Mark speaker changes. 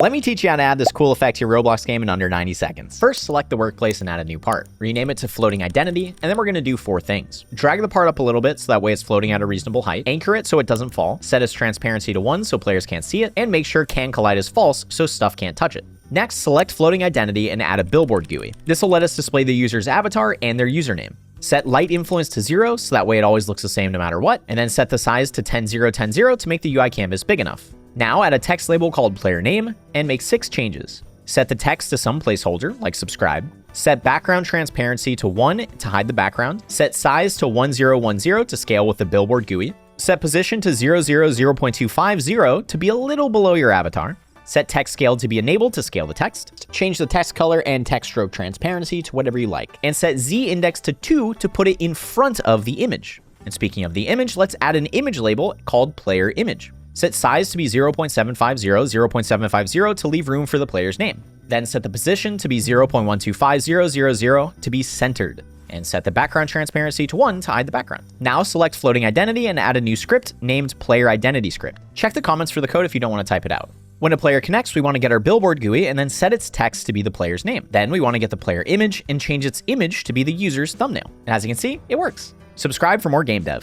Speaker 1: Let me teach you how to add this cool effect to your Roblox game in under 90 seconds. First, select the workplace and add a new part. Rename it to FloatingIdentity, and then we're going to do 4 things. Drag the part up a little bit so that way it's floating at a reasonable height. Anchor it so it doesn't fall. Set its transparency to 1 so players can't see it. And make sure CanCollide is false so stuff can't touch it. Next, select FloatingIdentity and add a BillboardGUI. This will let us display the user's avatar and their username. Set light influence to 0 so that way it always looks the same no matter what. And then set the size to 10:0:10:0 to make the UI canvas big enough. Now add a text label called PlayerName and make 6 changes. Set the text to some placeholder, like subscribe. Set background transparency to 1 to hide the background. Set size to 1010 to scale with the BillboardGUI. Set position to 000.250 to be a little below your avatar. Set text scale to be enabled to scale the text. Change the text color and text stroke transparency to whatever you like. And set Z index to 2 to put it in front of the image. And speaking of the image, let's add an image label called player image. Set size to be 0.750 to leave room for the player's name. Then set the position to be 0.125000 to be centered. And set the background transparency to 1 to hide the background. Now select FloatingIdentity and add a new script named PlayerIdentity script. Check the comments for the code if you don't want to type it out. When a player connects, we want to get our BillboardGUI and then set its text to be the player's name. Then we want to get the player image and change its image to be the user's thumbnail. And as you can see, it works. Subscribe for more game dev.